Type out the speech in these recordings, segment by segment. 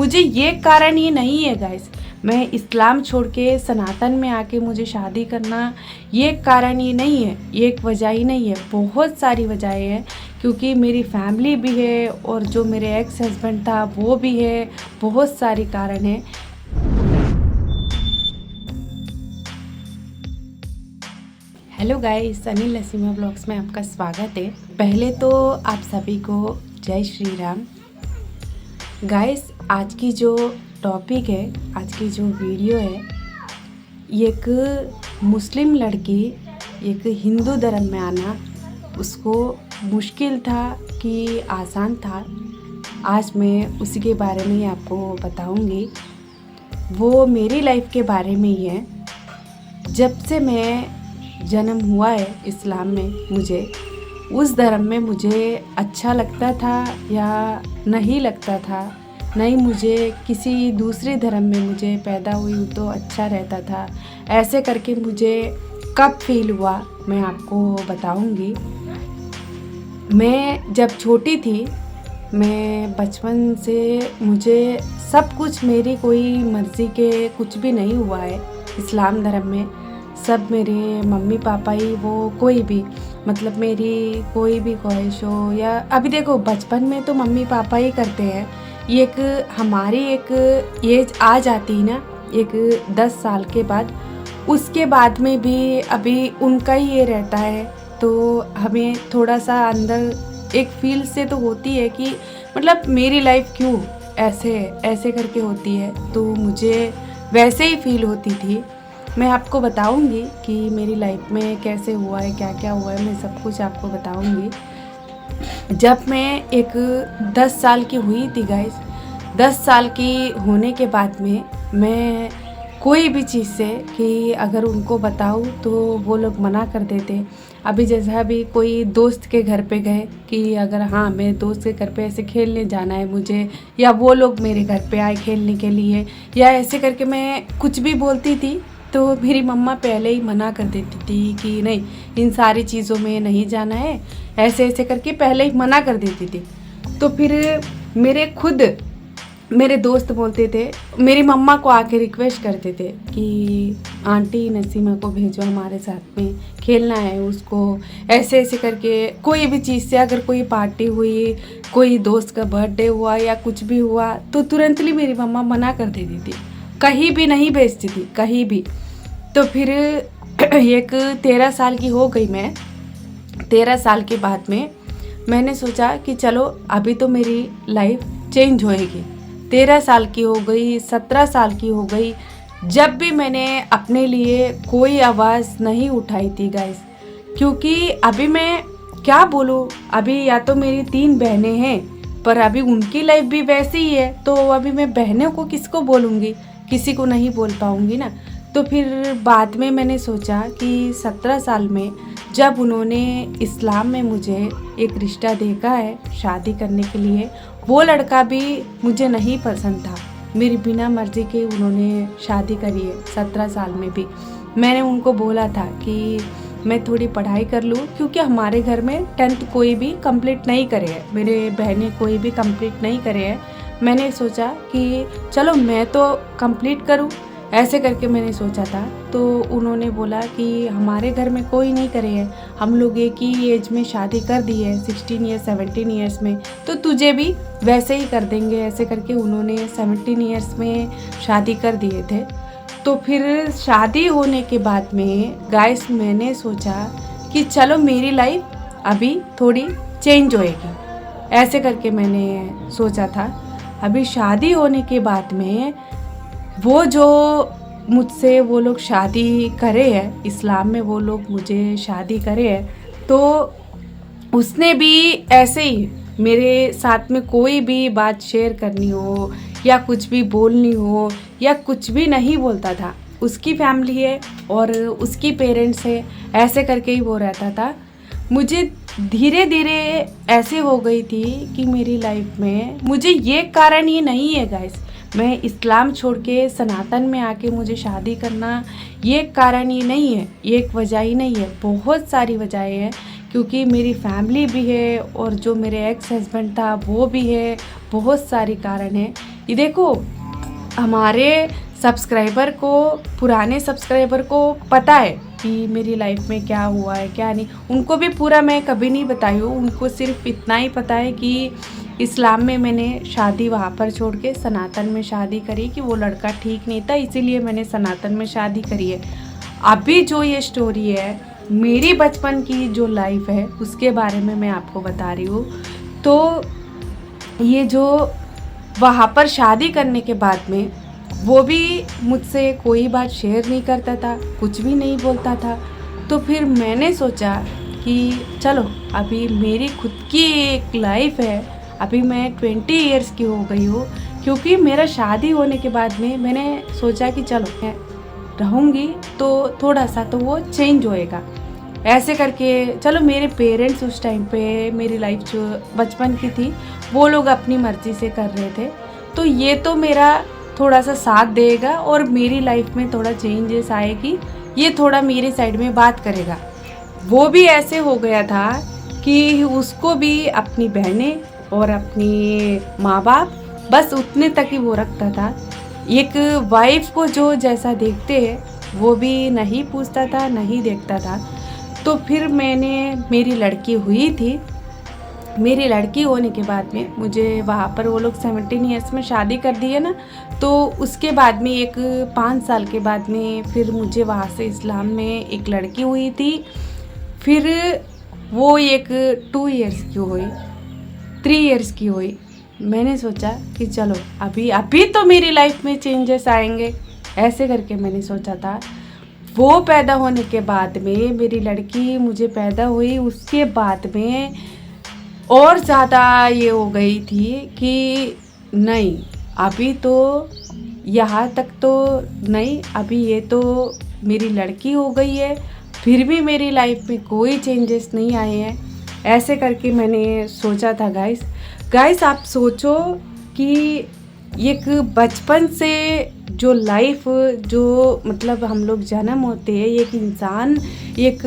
मुझे ये कारण ही नहीं है गाइस। मैं इस्लाम छोड़ के सनातन में आके मुझे शादी करना ये कारण ही नहीं है, ये एक वजह ही नहीं है, बहुत सारी वजहें हैं। क्योंकि मेरी फैमिली भी है और जो मेरे एक्स हस्बैंड था वो भी है, बहुत सारी कारण हैं। हेलो गाइस, सनी लसीमा ब्लॉग्स में आपका स्वागत है। पहले तो आप सभी को जय श्री राम। गाइस, आज की जो टॉपिक है, आज की जो वीडियो है, एक मुस्लिम लड़की एक हिंदू धर्म में आना उसको मुश्किल था कि आसान था, आज मैं उसी के बारे में ही आपको बताऊंगी। वो मेरी लाइफ के बारे में ही है। जब से मैं जन्म हुआ है इस्लाम में, मुझे उस धर्म में मुझे अच्छा लगता था या नहीं लगता था, नहीं मुझे किसी दूसरे धर्म में मुझे पैदा हुई तो अच्छा रहता था, ऐसे करके मुझे कब फील हुआ मैं आपको बताऊंगी। मैं जब छोटी थी, मैं बचपन से मुझे सब कुछ, मेरी कोई मर्ज़ी के कुछ भी नहीं हुआ है इस्लाम धर्म में। सब मेरे मम्मी पापा ही, वो कोई भी मतलब मेरी कोई भी ख्वाहिश हो या अभी देखो बचपन में तो मम्मी पापा ही करते हैं। ये एक हमारी एक एज आ जाती है ना, एक 10 साल के बाद, उसके बाद में भी अभी उनका ही ये रहता है। तो हमें थोड़ा सा अंदर एक फील से तो होती है कि मतलब मेरी लाइफ क्यों ऐसे करके होती है। तो मुझे वैसे ही फील होती थी। मैं आपको बताऊंगी कि मेरी लाइफ में कैसे हुआ है, क्या क्या हुआ है, मैं सब कुछ आपको बताऊंगी। जब मैं एक 10 साल की हुई थी गाइस, 10 साल की होने के बाद में मैं कोई भी चीज़ से कि अगर उनको बताऊं तो वो लोग मना कर देते। अभी जैसा अभी कोई दोस्त के घर पे गए कि अगर हाँ मेरे दोस्त के घर पे ऐसे खेलने जाना है मुझे, या वो लोग मेरे घर पे आए खेलने के लिए, या ऐसे करके मैं कुछ भी बोलती थी तो मेरी मम्मा पहले ही मना कर देती थी कि नहीं, इन सारी चीज़ों में नहीं जाना है, ऐसे ऐसे करके पहले ही मना कर देती थी। तो फिर मेरे दोस्त बोलते थे, मेरी मम्मा को आके रिक्वेस्ट करते थे कि आंटी नसीमा को भेजो हमारे साथ में, खेलना है उसको, ऐसे ऐसे करके। कोई भी चीज़ से अगर कोई पार्टी हुई, कोई दोस्त का बर्थडे हुआ या कुछ भी हुआ तो तुरंतली मेरी मम्मा मना कर देती थी, कहीं भी नहीं भेजती थी, कहीं भी। तो फिर एक 13 साल की हो गई मैं। 13 साल के बाद में मैंने सोचा कि चलो अभी तो मेरी लाइफ चेंज होएगी। 13 साल की हो गई, 17 साल की हो गई, जब भी मैंने अपने लिए कोई आवाज़ नहीं उठाई थी गाइस। क्योंकि अभी मैं क्या बोलूँ, अभी या तो मेरी 3 बहनें हैं, पर अभी उनकी लाइफ भी वैसी ही है, तो अभी मैं बहनों को किसको बोलूँगी, किसी को नहीं बोल पाऊँगी ना। तो फिर बाद में मैंने सोचा कि 17 साल में जब उन्होंने इस्लाम में मुझे एक रिश्ता देखा है शादी करने के लिए, वो लड़का भी मुझे नहीं पसंद था, मेरी बिना मर्जी के उन्होंने शादी करी है। 17 साल में भी मैंने उनको बोला था कि मैं थोड़ी पढ़ाई कर लूँ, क्योंकि हमारे घर में 10th कोई भी कंप्लीट नहीं करे है, मेरे बहनें कोई भी कंप्लीट नहीं करे हैं। मैंने सोचा कि चलो मैं तो कंप्लीट करूँ, ऐसे करके मैंने सोचा था। तो उन्होंने बोला कि हमारे घर में कोई नहीं करे है, हम लोग एक ही एज में शादी कर दी है, 16 या 17 ईयर्स में, तो तुझे भी वैसे ही कर देंगे, ऐसे करके उन्होंने 17 ईयर्स में शादी कर दिए थे। तो फिर शादी होने के बाद में गाइस मैंने सोचा कि चलो मेरी लाइफ अभी थोड़ी चेंज होएगी, ऐसे करके मैंने सोचा था। अभी शादी होने के बाद में वो जो मुझसे वो लोग शादी करे हैं इस्लाम में, वो लोग मुझे शादी करे हैं, तो उसने भी ऐसे ही मेरे साथ में कोई भी बात शेयर करनी हो या कुछ भी बोलनी हो या कुछ भी नहीं बोलता था। उसकी फैमिली है और उसकी पेरेंट्स है, ऐसे करके ही वो रहता था। मुझे धीरे धीरे ऐसे हो गई थी कि मेरी लाइफ में मुझे ये कारण ही नहीं है गाइस, मैं इस्लाम छोड़ के सनातन में आके मुझे शादी करना ये कारण ही नहीं है, ये एक वजह ही नहीं है, बहुत सारी वजहें हैं। क्योंकि मेरी फैमिली भी है और जो मेरे एक्स हस्बैंड था वो भी है, बहुत सारी कारण है। ये देखो, हमारे सब्सक्राइबर को, पुराने सब्सक्राइबर को पता है कि मेरी लाइफ में क्या हुआ है क्या नहीं। उनको भी पूरा मैं कभी नहीं बताई हूँ, उनको सिर्फ इतना ही पता है कि इस्लाम में मैंने शादी वहाँ पर छोड़ के सनातन में शादी करी, कि वो लड़का ठीक नहीं था, इसीलिए मैंने सनातन में शादी करी है। अभी जो ये स्टोरी है, मेरी बचपन की जो लाइफ है उसके बारे में मैं आपको बता रही हूँ। तो ये जो वहाँ पर शादी करने के बाद में वो भी मुझसे कोई बात शेयर नहीं करता था, कुछ भी नहीं बोलता था। तो फिर मैंने सोचा कि चलो, अभी मेरी खुद की एक लाइफ है, अभी मैं 20 इयर्स की हो गई हूँ, क्योंकि मेरा शादी होने के बाद में मैंने सोचा कि चलो मैं रहूँगी तो थोड़ा सा तो वो चेंज होएगा। ऐसे करके चलो, मेरे पेरेंट्स उस टाइम पे मेरी लाइफ जो बचपन की थी वो लोग अपनी मर्ज़ी से कर रहे थे, तो ये तो मेरा थोड़ा सा साथ देगा और मेरी लाइफ में थोड़ा चेंजेस आएगी, ये थोड़ा मेरे साइड में बात करेगा। वो भी ऐसे हो गया था कि उसको भी अपनी बहनें और अपनी माँ बाप बस उतने तक ही वो रखता था। एक वाइफ को जो जैसा देखते हैं वो भी नहीं पूछता था, नहीं देखता था। तो फिर मेरी लड़की हुई थी। मेरी लड़की होने के बाद में मुझे वहाँ पर वो लोग 17 ईयर्स में शादी कर दी है ना, तो उसके बाद में एक 5 साल के बाद में फिर मुझे वहाँ से इस्लाम में एक लड़की हुई थी। फिर वो एक 2 इयर्स की हुई, 3 इयर्स की हुई। मैंने सोचा कि चलो अभी तो मेरी लाइफ में चेंजेस आएंगे, ऐसे करके मैंने सोचा था। वो पैदा होने के बाद में, मेरी लड़की मुझे पैदा हुई उसके बाद में और ज़्यादा ये हो गई थी कि नहीं, अभी तो यहाँ तक तो नहीं, अभी ये तो मेरी लड़की हो गई है, फिर भी मेरी लाइफ में कोई चेंजेस नहीं आए हैं। ऐसे करके मैंने सोचा था। गाइस आप सोचो कि एक बचपन से जो लाइफ, जो मतलब हम लोग जन्म होते हैं, एक इंसान एक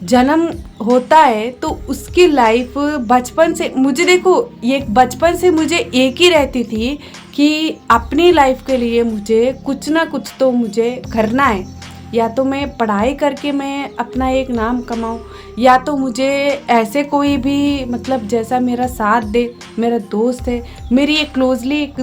जन्म होता है तो उसकी लाइफ बचपन से, मुझे देखो, ये बचपन से मुझे एक ही रहती थी कि अपनी लाइफ के लिए मुझे कुछ ना कुछ तो मुझे करना है। या तो मैं पढ़ाई करके मैं अपना एक नाम कमाऊं, या तो मुझे ऐसे कोई भी मतलब जैसा मेरा साथ दे। मेरा दोस्त है, मेरी एक क्लोजली एक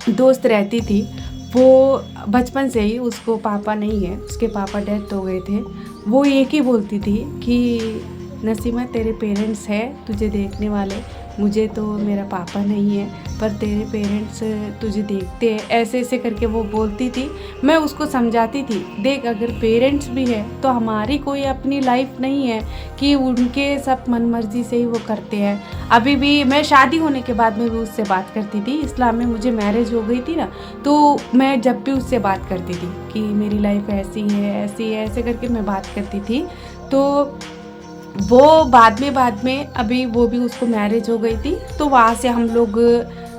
दोस्त रहती थी, वो बचपन से ही, उसको पापा नहीं है, उसके पापा डेथ हो गए थे। वो एक ही बोलती थी कि नसीमा तेरे पेरेंट्स है तुझे देखने वाले, मुझे तो मेरा पापा नहीं है पर तेरे पेरेंट्स तुझे देखते हैं, ऐसे ऐसे करके वो बोलती थी। मैं उसको समझाती थी, देख अगर पेरेंट्स भी है तो हमारी कोई अपनी लाइफ नहीं है कि उनके सब मन मर्जी से ही वो करते हैं। अभी भी मैं शादी होने के बाद में भी उससे बात करती थी, इस्लाम में मुझे मैरिज हो गई थी ना, तो मैं जब भी उससे बात करती थी कि मेरी लाइफ ऐसी है ऐसी है, ऐसे करके मैं बात करती थी। तो वो बाद में अभी वो भी, उसको मैरिज हो गई थी, तो वहाँ से हम लोग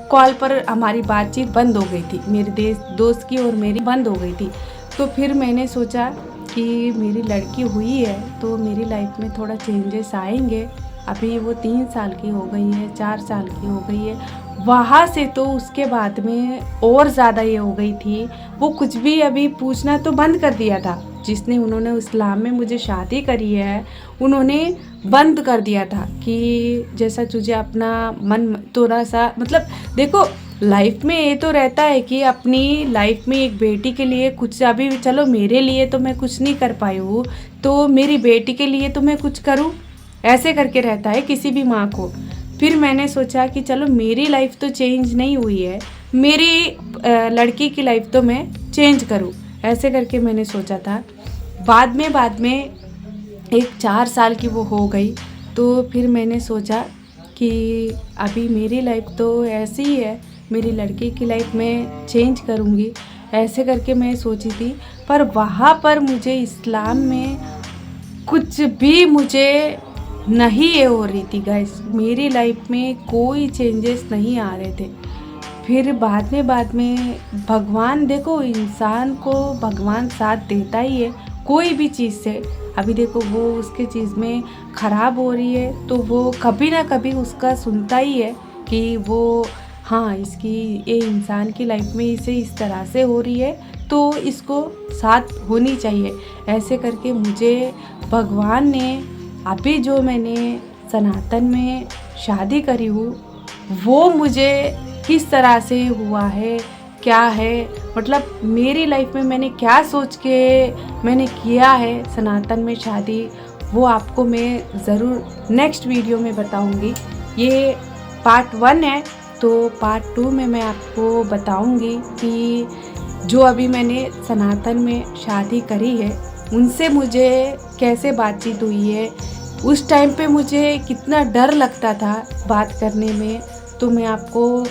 कॉल पर हमारी बातचीत बंद हो गई थी, मेरे दोस्त की और मेरी बंद हो गई थी। तो फिर मैंने सोचा कि मेरी लड़की हुई है तो मेरी लाइफ में थोड़ा चेंजेस आएंगे। अभी वो 3 साल की हो गई है, 4 साल की हो गई है। वहाँ से तो उसके बाद में और ज़्यादा ये हो गई थी, वो कुछ भी अभी पूछना तो बंद कर दिया था। उन्होंने इस्लाम में मुझे शादी करी है, उन्होंने बंद कर दिया था कि जैसा तुझे अपना मन थोड़ा सा, मतलब देखो लाइफ में ये तो रहता है कि अपनी लाइफ में एक बेटी के लिए कुछ, अभी चलो मेरे लिए तो मैं कुछ नहीं कर पाई हूँ, तो मेरी बेटी के लिए तो मैं कुछ करूँ, ऐसे करके रहता है किसी भी माँ को। फिर मैंने सोचा कि चलो मेरी लाइफ तो चेंज नहीं हुई है, मेरी लड़की की लाइफ तो मैं चेंज करूँ, ऐसे करके मैंने सोचा था। बाद में एक 4 साल की वो हो गई, तो फिर मैंने सोचा कि अभी मेरी लाइफ तो ऐसी ही है, मेरी लड़की की लाइफ में चेंज करूँगी, ऐसे करके मैं सोची थी। पर वहाँ पर मुझे इस्लाम में कुछ भी मुझे नहीं ये हो रही थी गाइस, मेरी लाइफ में कोई चेंजेस नहीं आ रहे थे। फिर बाद में भगवान, देखो इंसान को भगवान साथ देता ही है कोई भी चीज़ से। अभी देखो वो उसके चीज़ में ख़राब हो रही है तो वो कभी ना कभी उसका सुनता ही है कि वो हाँ इसकी ये इंसान की लाइफ में इसे इस तरह से हो रही है तो इसको साथ होनी चाहिए। ऐसे करके मुझे भगवान ने अभी जो मैंने सनातन में शादी करी हूँ वो मुझे किस तरह से हुआ है, क्या है, मतलब मेरी लाइफ में मैंने क्या सोच के मैंने किया है सनातन में शादी, वो आपको मैं ज़रूर नेक्स्ट वीडियो में बताऊंगी। ये पार्ट 1 है, तो पार्ट 2 में मैं आपको बताऊंगी कि जो अभी मैंने सनातन में शादी करी है उनसे मुझे कैसे बातचीत हुई है, उस टाइम पे मुझे कितना डर लगता था बात करने में, तो मैं आपको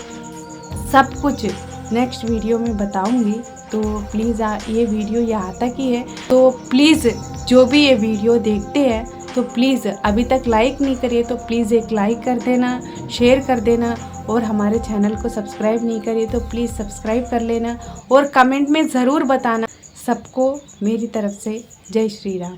सब कुछ नेक्स्ट वीडियो में बताऊंगी। तो प्लीज़ ये वीडियो यहाँ तक ही है, तो प्लीज़ जो भी ये वीडियो देखते हैं तो प्लीज़ अभी तक लाइक नहीं करिए तो प्लीज़ एक लाइक कर देना, शेयर कर देना, और हमारे चैनल को सब्सक्राइब नहीं करिए तो प्लीज़ सब्सक्राइब कर लेना, और कमेंट में ज़रूर बताना। सबको मेरी तरफ से जय श्री राम।